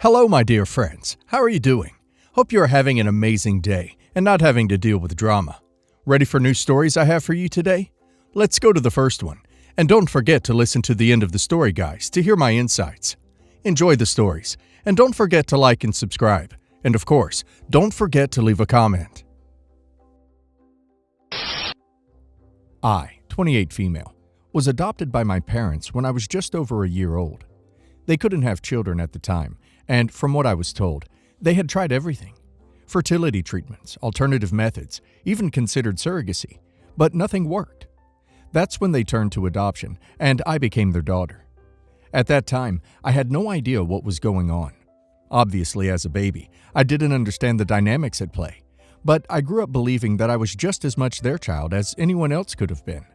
Hello, my dear friends. How are you doing? Hope you are having an amazing day and not having to deal with drama. Ready for new stories I have for you today? Let's go to the first one. And don't forget to listen to the end of the story, guys, to hear my insights. Enjoy the stories, and don't forget to like and subscribe. And of course, don't forget to leave a comment. I, 28 female, was adopted by my parents when I was just over a year old. They couldn't have children at the time, and from what I was told, they had tried everything. Fertility treatments, alternative methods, even considered surrogacy, but nothing worked. That's when they turned to adoption, and I became their daughter. At that time, I had no idea what was going on. Obviously, as a baby, I didn't understand the dynamics at play, but I grew up believing that I was just as much their child as anyone else could have been.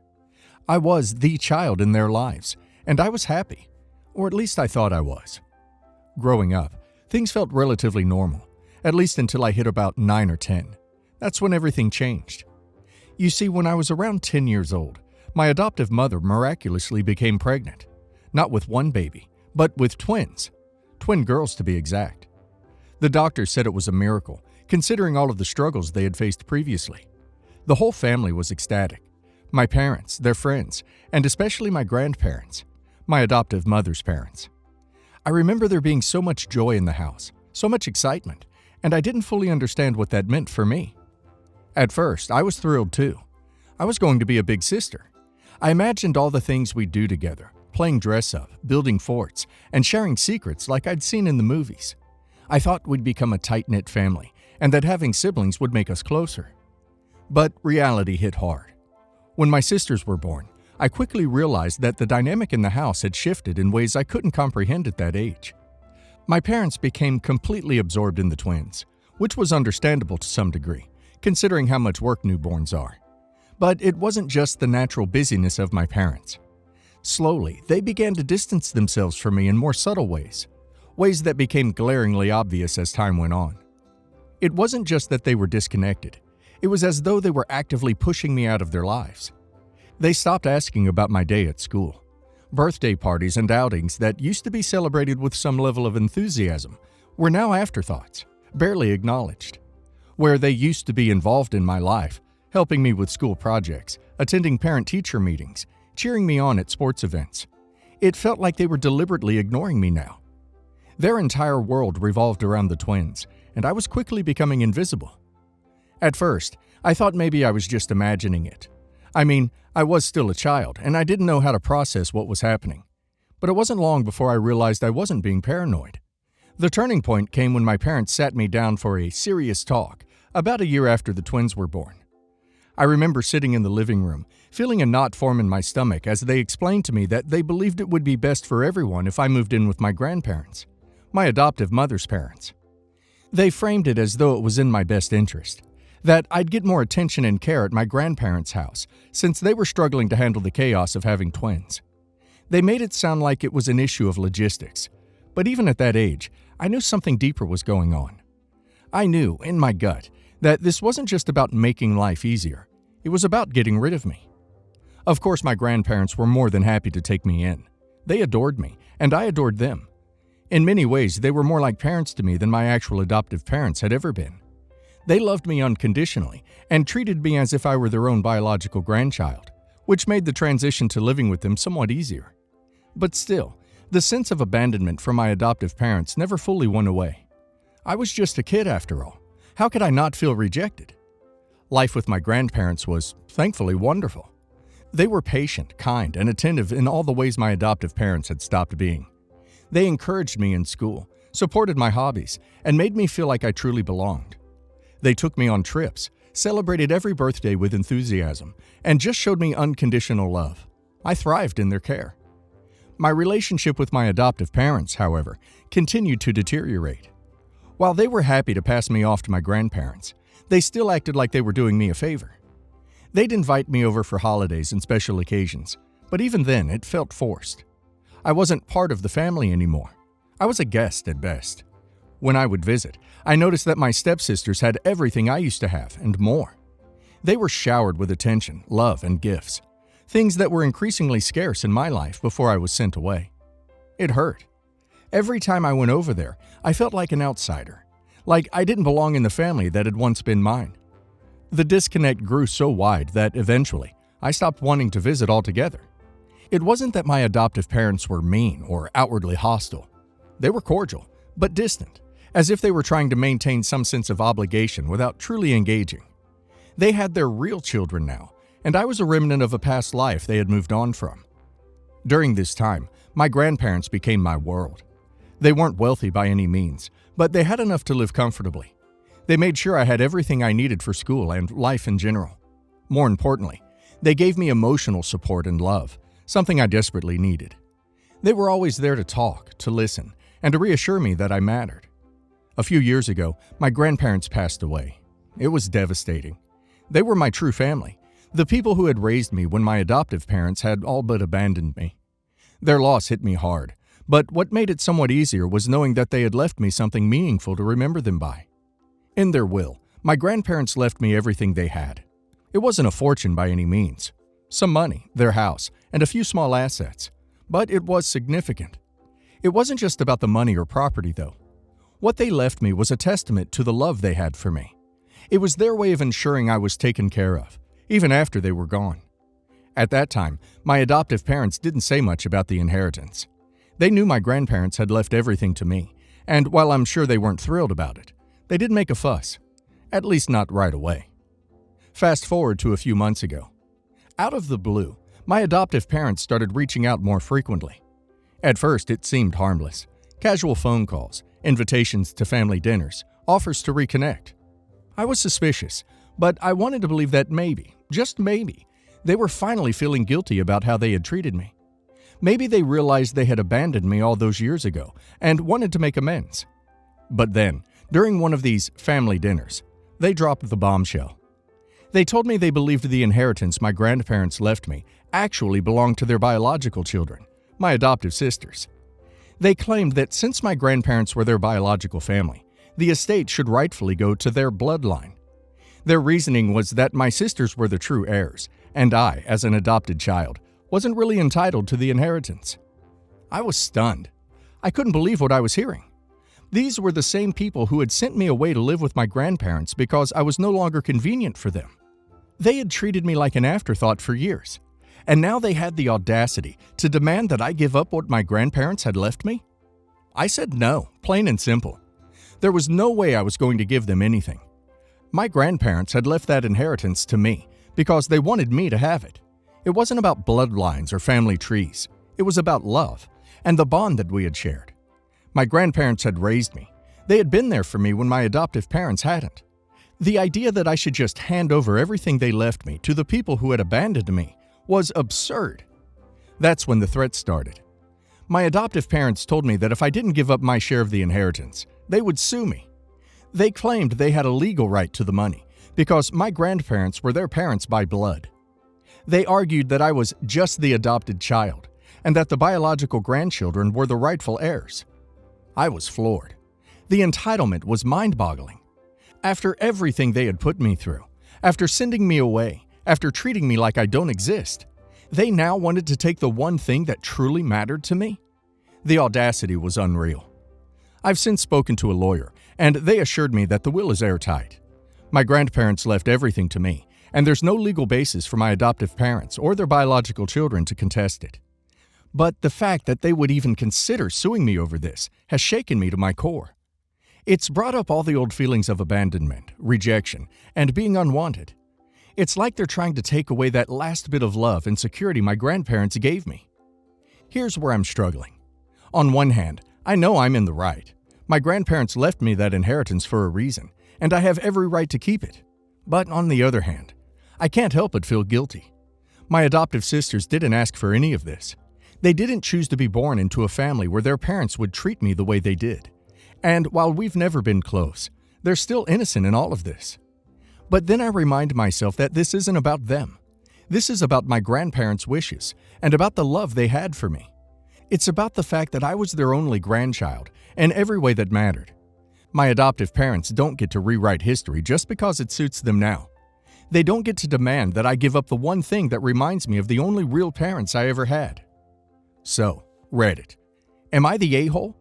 I was the child in their lives, and I was happy, or at least I thought I was. Growing up, things felt relatively normal, at least until I hit about 9 or 10. That's when everything changed. You see, when I was around 10 years old, my adoptive mother miraculously became pregnant. Not with one baby, but with twins. Twin girls, to be exact. The doctor said it was a miracle, considering all of the struggles they had faced previously. The whole family was ecstatic. My parents, their friends, and especially my grandparents, my adoptive mother's parents. I remember there being so much joy in the house, so much excitement, and I didn't fully understand what that meant for me. At first, I was thrilled too. I was going to be a big sister. I imagined all the things we'd do together, playing dress-up, building forts, and sharing secrets like I'd seen in the movies. I thought we'd become a tight-knit family, and that having siblings would make us closer. But reality hit hard. When my sisters were born, I quickly realized that the dynamic in the house had shifted in ways I couldn't comprehend at that age. My parents became completely absorbed in the twins, which was understandable to some degree, considering how much work newborns are. But it wasn't just the natural busyness of my parents. Slowly, they began to distance themselves from me in more subtle ways that became glaringly obvious as time went on. It wasn't just that they were disconnected. It was as though they were actively pushing me out of their lives. They stopped asking about my day at school. Birthday parties and outings that used to be celebrated with some level of enthusiasm were now afterthoughts, barely acknowledged. Where they used to be involved in my life, helping me with school projects, attending parent-teacher meetings, cheering me on at sports events, it felt like they were deliberately ignoring me now. Their entire world revolved around the twins, and I was quickly becoming invisible. At first, I thought maybe I was just imagining it. I mean, I was still a child, and I didn't know how to process what was happening. But it wasn't long before I realized I wasn't being paranoid. The turning point came when my parents sat me down for a serious talk, about a year after the twins were born. I remember sitting in the living room, feeling a knot form in my stomach as they explained to me that they believed it would be best for everyone if I moved in with my grandparents, my adoptive mother's parents. They framed it as though it was in my best interest, that I'd get more attention and care at my grandparents' house since they were struggling to handle the chaos of having twins. They made it sound like it was an issue of logistics, but even at that age, I knew something deeper was going on. I knew, in my gut, that this wasn't just about making life easier, it was about getting rid of me. Of course, my grandparents were more than happy to take me in. They adored me, and I adored them. In many ways, they were more like parents to me than my actual adoptive parents had ever been. They loved me unconditionally and treated me as if I were their own biological grandchild, which made the transition to living with them somewhat easier. But still, the sense of abandonment from my adoptive parents never fully went away. I was just a kid after all. How could I not feel rejected? Life with my grandparents was, thankfully, wonderful. They were patient, kind, and attentive in all the ways my adoptive parents had stopped being. They encouraged me in school, supported my hobbies, and made me feel like I truly belonged. They took me on trips, celebrated every birthday with enthusiasm, and just showed me unconditional love. I thrived in their care. My relationship with my adoptive parents, however, continued to deteriorate. While they were happy to pass me off to my grandparents, they still acted like they were doing me a favor. They'd invite me over for holidays and special occasions, but even then it felt forced. I wasn't part of the family anymore. I was a guest at best. When I would visit, I noticed that my stepsisters had everything I used to have and more. They were showered with attention, love, and gifts, things that were increasingly scarce in my life before I was sent away. It hurt. Every time I went over there, I felt like an outsider, like I didn't belong in the family that had once been mine. The disconnect grew so wide that eventually I stopped wanting to visit altogether. It wasn't that my adoptive parents were mean or outwardly hostile. They were cordial, but distant, as if they were trying to maintain some sense of obligation without truly engaging. They had their real children now, and I was a remnant of a past life they had moved on from. During this time, my grandparents became my world. They weren't wealthy by any means, but they had enough to live comfortably. They made sure I had everything I needed for school and life in general. More importantly, they gave me emotional support and love, something I desperately needed. They were always there to talk, to listen, and to reassure me that I mattered. A few years ago, my grandparents passed away. It was devastating. They were my true family, the people who had raised me when my adoptive parents had all but abandoned me. Their loss hit me hard, but what made it somewhat easier was knowing that they had left me something meaningful to remember them by. In their will, my grandparents left me everything they had. It wasn't a fortune by any means. Some money, their house, and a few small assets. But it was significant. It wasn't just about the money or property, though. What they left me was a testament to the love they had for me. It was their way of ensuring I was taken care of, even after they were gone. At that time, my adoptive parents didn't say much about the inheritance. They knew my grandparents had left everything to me, and while I'm sure they weren't thrilled about it, they didn't make a fuss. At least not right away. Fast forward to a few months ago. Out of the blue, my adoptive parents started reaching out more frequently. At first, it seemed harmless. Casual phone calls, invitations to family dinners, offers to reconnect. I was suspicious, but I wanted to believe that maybe, just maybe, they were finally feeling guilty about how they had treated me. Maybe they realized they had abandoned me all those years ago and wanted to make amends. But then, during one of these family dinners, they dropped the bombshell. They told me they believed the inheritance my grandparents left me actually belonged to their biological children, my adoptive sisters. They claimed that since my grandparents were their biological family, the estate should rightfully go to their bloodline. Their reasoning was that my sisters were the true heirs, and I, as an adopted child, wasn't really entitled to the inheritance. I was stunned. I couldn't believe what I was hearing. These were the same people who had sent me away to live with my grandparents because I was no longer convenient for them. They had treated me like an afterthought for years, and now they had the audacity to demand that I give up what my grandparents had left me? I said no, plain and simple. There was no way I was going to give them anything. My grandparents had left that inheritance to me because they wanted me to have it. It wasn't about bloodlines or family trees. It was about love and the bond that we had shared. My grandparents had raised me. They had been there for me when my adoptive parents hadn't. The idea that I should just hand over everything they left me to the people who had abandoned me was absurd. That's when the threats started. My adoptive parents told me that if I didn't give up my share of the inheritance, they would sue me. They claimed they had a legal right to the money because my grandparents were their parents by blood. They argued that I was just the adopted child and that the biological grandchildren were the rightful heirs. I was floored. The entitlement was mind-boggling. After everything they had put me through, after sending me away, after treating me like I don't exist, they now wanted to take the one thing that truly mattered to me? The audacity was unreal. I've since spoken to a lawyer, and they assured me that the will is airtight. My grandparents left everything to me, and there's no legal basis for my adoptive parents or their biological children to contest it. But the fact that they would even consider suing me over this has shaken me to my core. It's brought up all the old feelings of abandonment, rejection, and being unwanted. It's like they're trying to take away that last bit of love and security my grandparents gave me. Here's where I'm struggling. On one hand, I know I'm in the right. My grandparents left me that inheritance for a reason, and I have every right to keep it. But on the other hand, I can't help but feel guilty. My adoptive sisters didn't ask for any of this. They didn't choose to be born into a family where their parents would treat me the way they did. And while we've never been close, they're still innocent in all of this. But then I remind myself that this isn't about them. This is about my grandparents' wishes and about the love they had for me. It's about the fact that I was their only grandchild in every way that mattered. My adoptive parents don't get to rewrite history just because it suits them now. They don't get to demand that I give up the one thing that reminds me of the only real parents I ever had. So, Reddit. Am I the a-hole?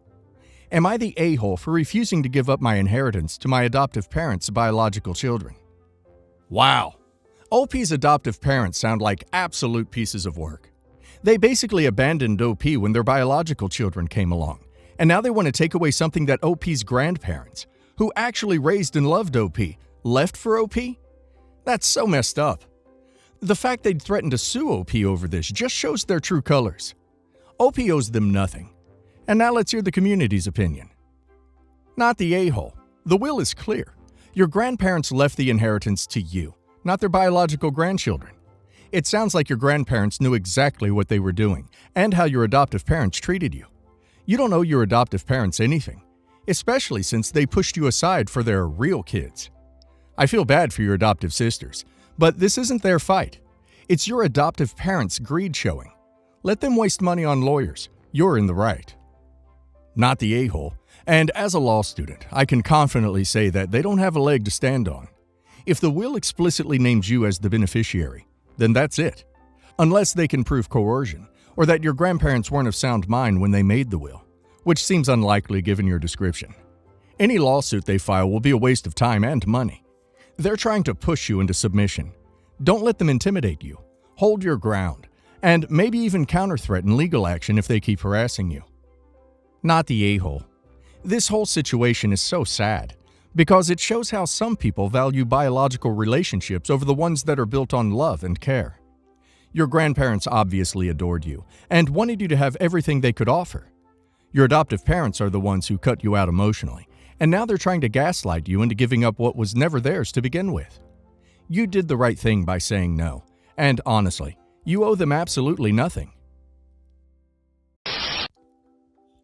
Am I the a-hole for refusing to give up my inheritance to my adoptive parents' biological children? Wow. OP's adoptive parents sound like absolute pieces of work. They basically abandoned OP when their biological children came along, and now they want to take away something that OP's grandparents, who actually raised and loved OP, left for OP? That's so messed up. The fact they'd threaten to sue OP over this just shows their true colors. OP owes them nothing. And now let's hear the community's opinion. Not the a-hole. The will is clear. Your grandparents left the inheritance to you, not their biological grandchildren. It sounds like your grandparents knew exactly what they were doing and how your adoptive parents treated you. You don't owe your adoptive parents anything, especially since they pushed you aside for their real kids. I feel bad for your adoptive sisters, but this isn't their fight. It's your adoptive parents' greed showing. Let them waste money on lawyers. You're in the right. Not the a-hole, and as a law student, I can confidently say that they don't have a leg to stand on. If the will explicitly names you as the beneficiary, then that's it. Unless they can prove coercion, or that your grandparents weren't of sound mind when they made the will, which seems unlikely given your description. Any lawsuit they file will be a waste of time and money. They're trying to push you into submission. Don't let them intimidate you. Hold your ground, and maybe even counter-threaten legal action if they keep harassing you. Not the a-hole. This whole situation is so sad, because it shows how some people value biological relationships over the ones that are built on love and care. Your grandparents obviously adored you and wanted you to have everything they could offer. Your adoptive parents are the ones who cut you out emotionally, and now they're trying to gaslight you into giving up what was never theirs to begin with. You did the right thing by saying no, and honestly, you owe them absolutely nothing.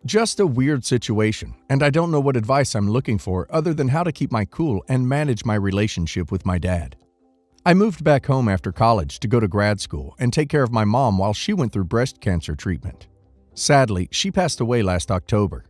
Just a weird situation, and I don't know what advice I'm looking for other than how to keep my cool and manage my relationship with my dad. I moved back home after college to go to grad school and take care of my mom while she went through breast cancer treatment. Sadly, she passed away last October.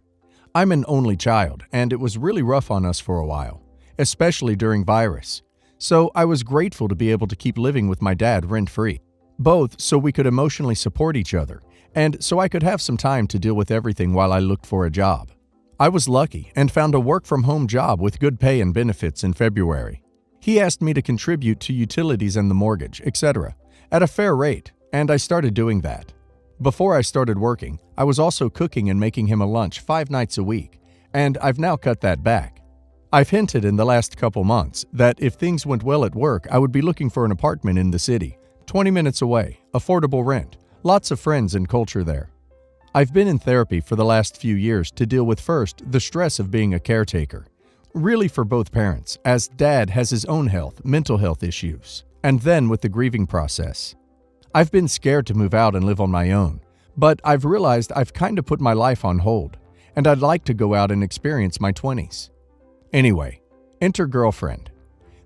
I'm an only child, and it was really rough on us for a while, especially during virus. So I was grateful to be able to keep living with my dad rent-free, both so we could emotionally support each other and so I could have some time to deal with everything while I looked for a job. I was lucky and found a work-from-home job with good pay and benefits in February. He asked me to contribute to utilities and the mortgage, etc., at a fair rate, and I started doing that. Before I started working, I was also cooking and making him a lunch 5 nights a week, and I've now cut that back. I've hinted in the last couple months that if things went well at work, I would be looking for an apartment in the city, 20 minutes away, affordable rent, lots of friends and culture there. I've been in therapy for the last few years to deal with first the stress of being a caretaker, really for both parents, as dad has his own mental health issues, and then with the grieving process. I've been scared to move out and live on my own, but I've realized I've kind of put my life on hold, and I'd like to go out and experience my 20s. Anyway, enter girlfriend.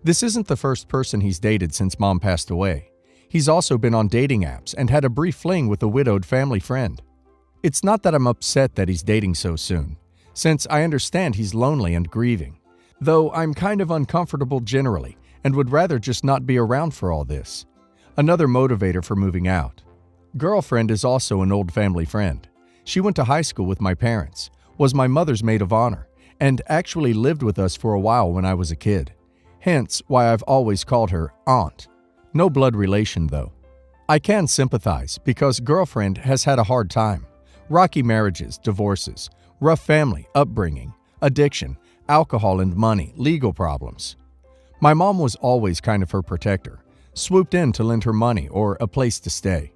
This isn't the first person he's dated since mom passed away. He's also been on dating apps and had a brief fling with a widowed family friend. It's not that I'm upset that he's dating so soon, since I understand he's lonely and grieving, though I'm kind of uncomfortable generally and would rather just not be around for all this. Another motivator for moving out. Girlfriend is also an old family friend. She went to high school with my parents, was my mother's maid of honor, and actually lived with us for a while when I was a kid. Hence why I've always called her aunt. No blood relation, though. I can sympathize because girlfriend has had a hard time. Rocky marriages, divorces, rough family, upbringing, addiction, alcohol and money, legal problems. My mom was always kind of her protector, swooped in to lend her money or a place to stay.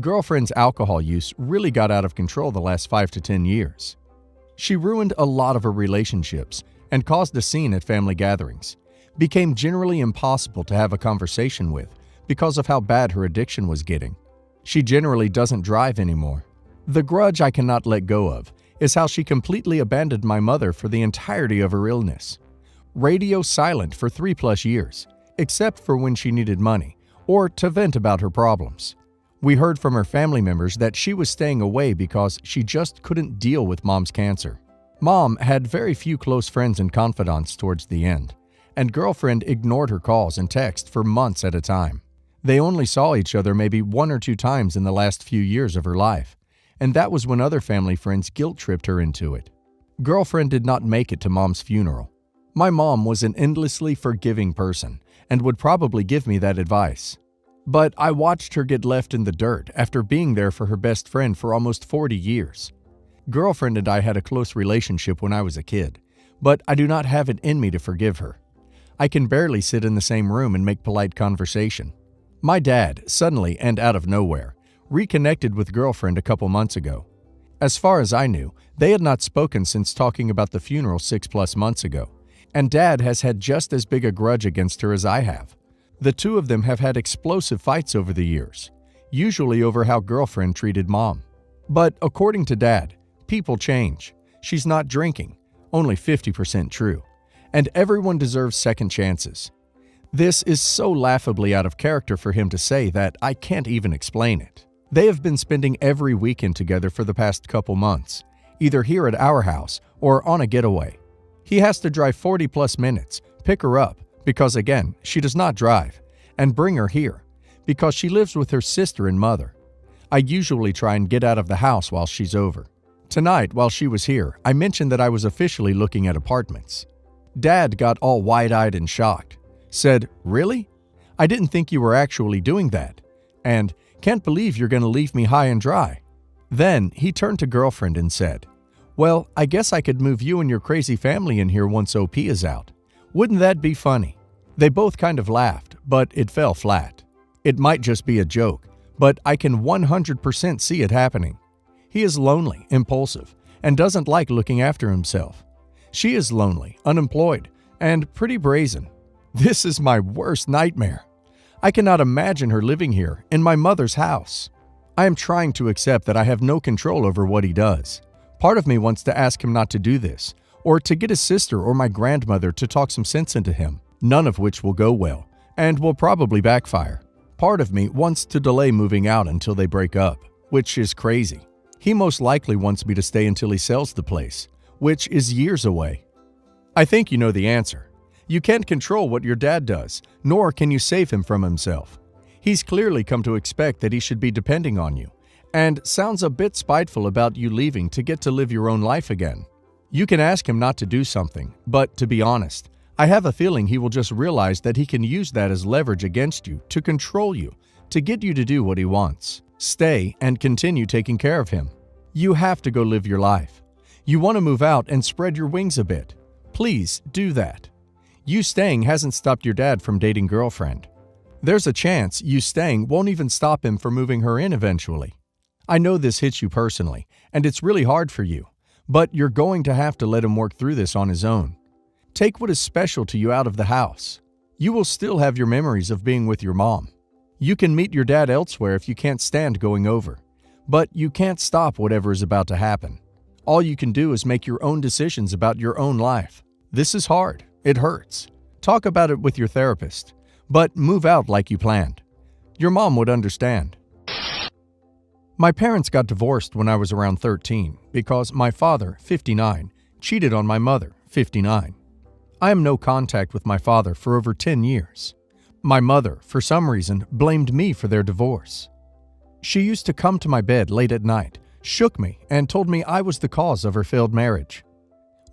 Girlfriend's alcohol use really got out of control the last 5 to 10 years. She ruined a lot of her relationships and caused a scene at family gatherings. Became generally impossible to have a conversation with because of how bad her addiction was getting. She generally doesn't drive anymore. The grudge I cannot let go of is how she completely abandoned my mother for the entirety of her illness. Radio silent for 3+ years, except for when she needed money or to vent about her problems. We heard from her family members that she was staying away because she just couldn't deal with mom's cancer. Mom had very few close friends and confidants towards the end, and girlfriend ignored her calls and texts for months at a time. They only saw each other maybe 1 or 2 times in the last few years of her life, and that was when other family friends guilt-tripped her into it. Girlfriend did not make it to mom's funeral. My mom was an endlessly forgiving person and would probably give me that advice. But I watched her get left in the dirt after being there for her best friend for almost 40 years. Girlfriend and I had a close relationship when I was a kid, but I do not have it in me to forgive her. I can barely sit in the same room and make polite conversation. My dad, suddenly and out of nowhere, reconnected with girlfriend a couple months ago. As far as I knew, they had not spoken since talking about the funeral 6+ months ago, and Dad has had just as big a grudge against her as I have. The two of them have had explosive fights over the years, usually over how girlfriend treated mom. But according to Dad, people change. She's not drinking, only 50% true, and everyone deserves second chances. This is so laughably out of character for him to say that I can't even explain it. They have been spending every weekend together for the past couple months, either here at our house or on a getaway. He has to drive 40+ minutes, pick her up, because again, she does not drive, and bring her here, because she lives with her sister and mother. I usually try and get out of the house while she's over. Tonight, while she was here, I mentioned that I was officially looking at apartments. Dad got all wide-eyed and shocked, said, "Really? I didn't think you were actually doing that," and "Can't believe you're going to leave me high and dry." Then he turned to girlfriend and said, "Well, I guess I could move you and your crazy family in here once OP is out. Wouldn't that be funny?" They both kind of laughed, but it fell flat. It might just be a joke, but I can 100% see it happening. He is lonely, impulsive, and doesn't like looking after himself. She is lonely, unemployed, and pretty brazen. This is my worst nightmare. I cannot imagine her living here, in my mother's house. I am trying to accept that I have no control over what he does. Part of me wants to ask him not to do this, or to get his sister or my grandmother to talk some sense into him, none of which will go well, and will probably backfire. Part of me wants to delay moving out until they break up, which is crazy. He most likely wants me to stay until he sells the place, which is years away. I think you know the answer. You can't control what your dad does, nor can you save him from himself. He's clearly come to expect that he should be depending on you, and sounds a bit spiteful about you leaving to get to live your own life again. You can ask him not to do something, but to be honest, I have a feeling he will just realize that he can use that as leverage against you, to control you, to get you to do what he wants. Stay and continue taking care of him. You have to go live your life. You want to move out and spread your wings a bit. Please do that. You staying hasn't stopped your dad from dating girlfriend. There's a chance you staying won't even stop him from moving her in eventually. I know this hits you personally, and it's really hard for you, but you're going to have to let him work through this on his own. Take what is special to you out of the house. You will still have your memories of being with your mom. You can meet your dad elsewhere if you can't stand going over, but you can't stop whatever is about to happen. All you can do is make your own decisions about your own life. This is hard. It hurts. Talk about it with your therapist, but move out like you planned. Your mom would understand. My parents got divorced when I was around 13 because my father, 59, cheated on my mother, 59. I am no contact with my father for over 10 years. My mother, for some reason, blamed me for their divorce. She used to come to my bed late at night, shook me, and told me I was the cause of her failed marriage.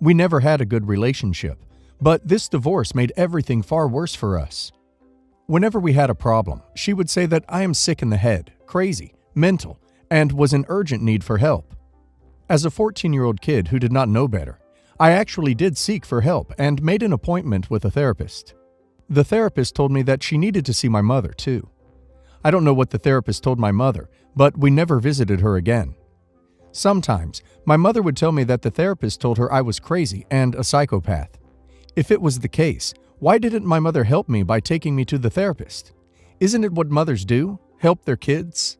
We never had a good relationship, but this divorce made everything far worse for us. Whenever we had a problem, she would say that I am sick in the head, crazy, mental, and was in urgent need for help. As a 14-year-old kid who did not know better, I actually did seek for help and made an appointment with a therapist. The therapist told me that she needed to see my mother, too. I don't know what the therapist told my mother, but we never visited her again. Sometimes, my mother would tell me that the therapist told her I was crazy and a psychopath. If it was the case, why didn't my mother help me by taking me to the therapist? Isn't it what mothers do? Help their kids?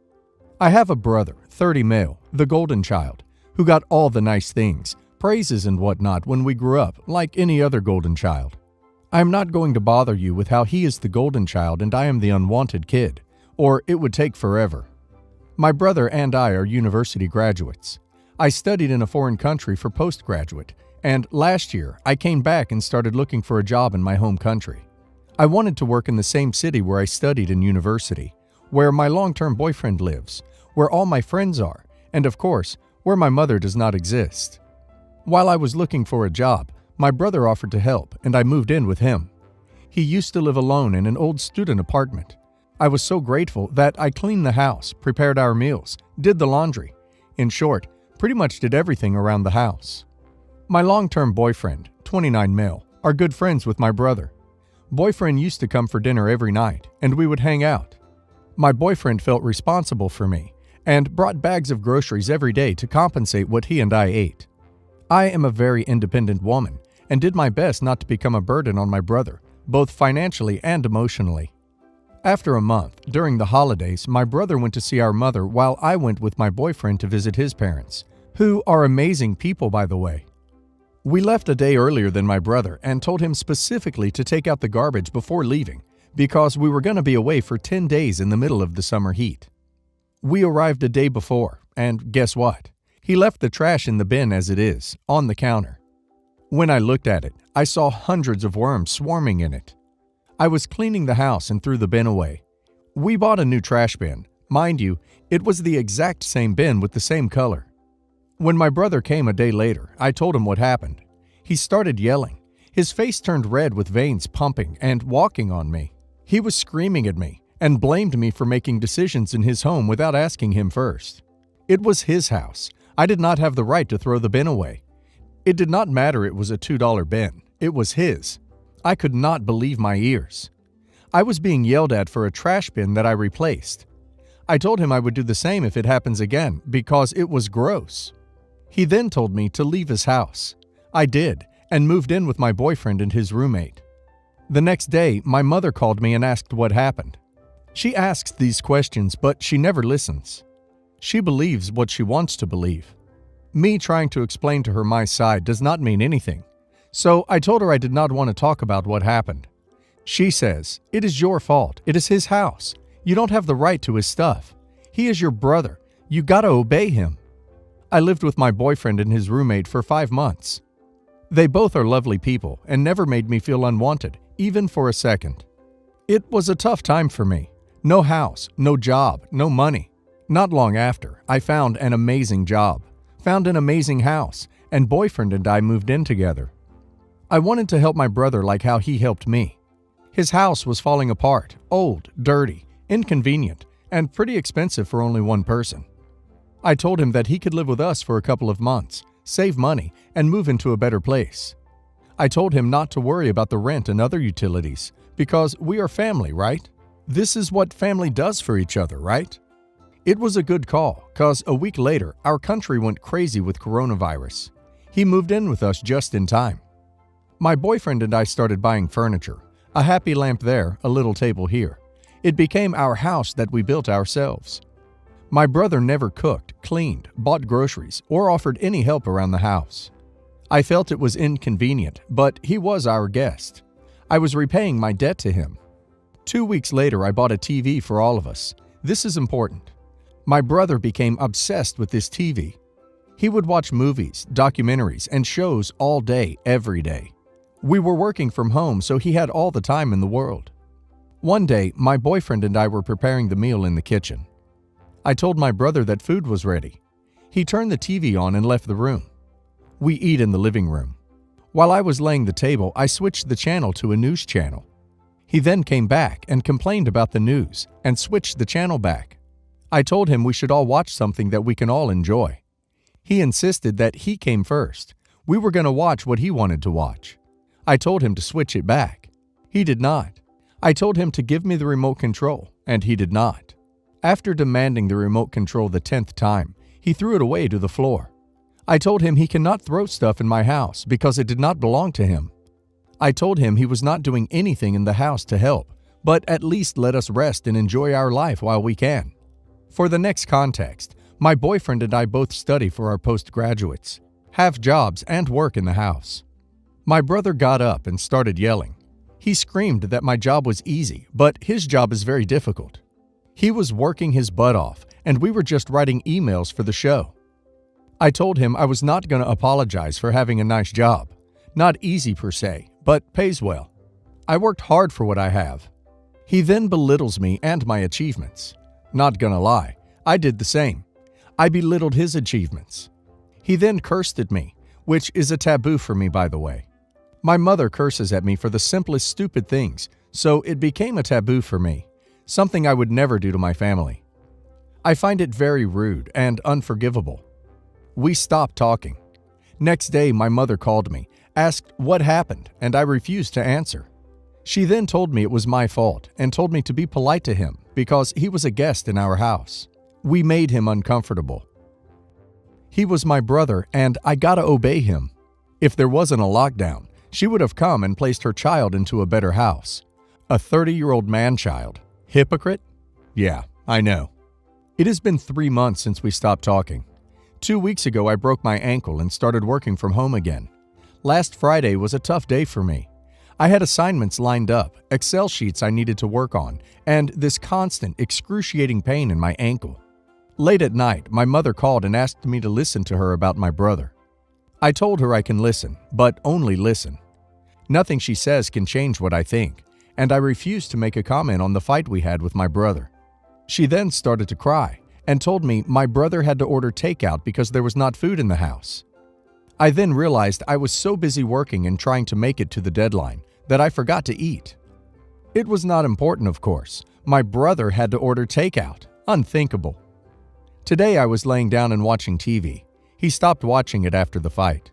I have a brother, 30 male, the golden child, who got all the nice things, praises and whatnot when we grew up, like any other golden child. I am not going to bother you with how he is the golden child and I am the unwanted kid, or it would take forever. My brother and I are university graduates. I studied in a foreign country for postgraduate, and last year I came back and started looking for a job in my home country. I wanted to work in the same city where I studied in university, where my long-term boyfriend lives, where all my friends are, and of course, where my mother does not exist. While I was looking for a job, my brother offered to help and I moved in with him. He used to live alone in an old student apartment. I was so grateful that I cleaned the house, prepared our meals, did the laundry. In short, pretty much did everything around the house. My long-term boyfriend, 29 male, are good friends with my brother. Boyfriend used to come for dinner every night, and we would hang out. My boyfriend felt responsible for me and brought bags of groceries every day to compensate what he and I ate. I am a very independent woman and did my best not to become a burden on my brother, both financially and emotionally. After a month, during the holidays, my brother went to see our mother while I went with my boyfriend to visit his parents, who are amazing people, by the way. We left a day earlier than my brother and told him specifically to take out the garbage before leaving because we were going to be away for 10 days in the middle of the summer heat. We arrived a day before, and guess what? He left the trash in the bin as it is, on the counter. When I looked at it, I saw hundreds of worms swarming in it. I was cleaning the house and threw the bin away. We bought a new trash bin. Mind you, it was the exact same bin with the same color. When my brother came a day later, I told him what happened. He started yelling. His face turned red with veins pumping and walking on me. He was screaming at me and blamed me for making decisions in his home without asking him first. It was his house. I did not have the right to throw the bin away. It did not matter it was a $2 bin. It was his. I could not believe my ears. I was being yelled at for a trash bin that I replaced. I told him I would do the same if it happens again because it was gross. He then told me to leave his house. I did, and moved in with my boyfriend and his roommate. The next day, my mother called me and asked what happened. She asks these questions, but she never listens. She believes what she wants to believe. Me trying to explain to her my side does not mean anything. So I told her I did not want to talk about what happened. She says, "It is your fault. It is his house. You don't have the right to his stuff. He is your brother. You gotta obey him." I lived with my boyfriend and his roommate for 5 months. They both are lovely people and never made me feel unwanted, even for a second. It was a tough time for me. No house, no job, no money. Not long after, I found an amazing job, found an amazing house, and boyfriend and I moved in together. I wanted to help my brother like how he helped me. His house was falling apart, old, dirty, inconvenient, and pretty expensive for only one person. I told him that he could live with us for a couple of months, save money, and move into a better place. I told him not to worry about the rent and other utilities, because we are family, right? This is what family does for each other, right? It was a good call, cause a week later, our country went crazy with coronavirus. He moved in with us just in time. My boyfriend and I started buying furniture, a happy lamp there, a little table here. It became our house that we built ourselves. My brother never cooked, cleaned, bought groceries, or offered any help around the house. I felt it was inconvenient, but he was our guest. I was repaying my debt to him. 2 weeks later, I bought a TV for all of us. This is important. My brother became obsessed with this TV. He would watch movies, documentaries, and shows all day, every day. We were working from home, so he had all the time in the world. One day, my boyfriend and I were preparing the meal in the kitchen. I told my brother that food was ready. He turned the TV on and left the room. We eat in the living room. While I was laying the table, I switched the channel to a news channel. He then came back and complained about the news and switched the channel back. I told him we should all watch something that we can all enjoy. He insisted that he came first. We were going to watch what he wanted to watch. I told him to switch it back. He did not. I told him to give me the remote control, and he did not. After demanding the remote control the 10th time, he threw it away to the floor. I told him he cannot throw stuff in my house because it did not belong to him. I told him he was not doing anything in the house to help, but at least let us rest and enjoy our life while we can. For the next context, my boyfriend and I both study for our postgraduates, have jobs, and work in the house. My brother got up and started yelling. He screamed that my job was easy, but his job is very difficult. He was working his butt off, and we were just writing emails for the show. I told him I was not going to apologize for having a nice job. Not easy per se, but pays well. I worked hard for what I have. He then belittles me and my achievements. Not gonna lie, I did the same. I belittled his achievements. He then cursed at me. which is a taboo for me, by the way. My mother curses at me for the simplest stupid things, so it became a taboo for me, something I would never do to my family. I find it very rude and unforgivable. We stopped talking. Next day, my mother called me, asked what happened, and I refused to answer. She then told me it was my fault and told me to be polite to him because he was a guest in our house. We made him uncomfortable. He was my brother and I gotta obey him. If there wasn't a lockdown, she would have come and placed her child into a better house. A 30-year-old man-child. Hypocrite? Yeah, I know. It has been 3 months since we stopped talking. 2 weeks ago, I broke my ankle and started working from home again. Last Friday was a tough day for me. I had assignments lined up, Excel sheets I needed to work on, and this constant, excruciating pain in my ankle. Late at night, my mother called and asked me to listen to her about my brother. I told her I can listen, but only listen. Nothing she says can change what I think, and I refused to make a comment on the fight we had with my brother. She then started to cry and told me my brother had to order takeout because there was not food in the house. I then realized I was so busy working and trying to make it to the deadline that I forgot to eat. It was not important, of course. My brother had to order takeout. Unthinkable. Today I was laying down and watching TV. He stopped watching it after the fight.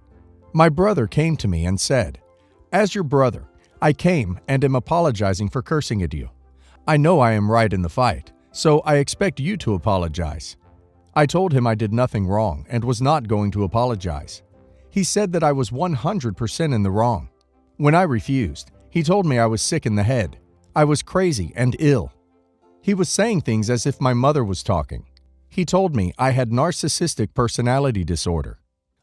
My brother came to me and said, "As your brother, I came and am apologizing for cursing at you. I know I am right in the fight, so I expect you to apologize." I told him I did nothing wrong and was not going to apologize. He said that I was 100% in the wrong. When I refused, he told me I was sick in the head. I was crazy and ill. He was saying things as if my mother was talking. He told me I had narcissistic personality disorder.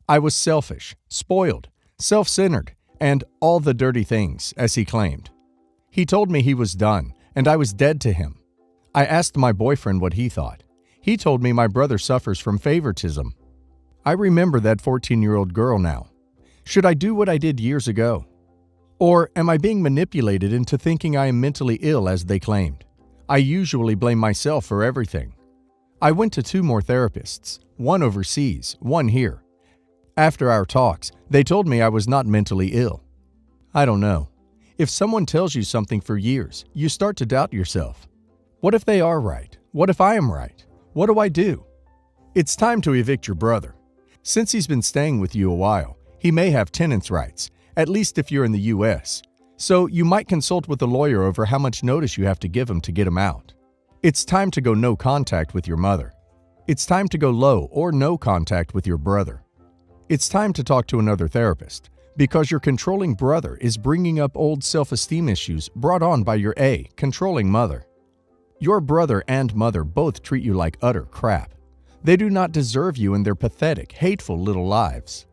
I was selfish, spoiled, self-centered, and all the dirty things, as he claimed. He told me he was done, and I was dead to him. I asked my boyfriend what he thought. He told me my brother suffers from favoritism. I remember that 14-year-old girl now. Should I do what I did years ago? Or am I being manipulated into thinking I am mentally ill as they claimed? I usually blame myself for everything. I went to 2 more therapists, one overseas, one here. After our talks, they told me I was not mentally ill. I don't know. If someone tells you something for years, you start to doubt yourself. What if they are right? What if I am right? What do I do? It's time to evict your brother. Since he's been staying with you a while, he may have tenants' rights, at least if you're in the US. So you might consult with a lawyer over how much notice you have to give him to get him out. It's time to go no contact with your mother. It's time to go low or no contact with your brother. It's time to talk to another therapist because your controlling brother is bringing up old self-esteem issues brought on by your controlling mother. Your brother and mother both treat you like utter crap. They do not deserve you in their pathetic, hateful little lives.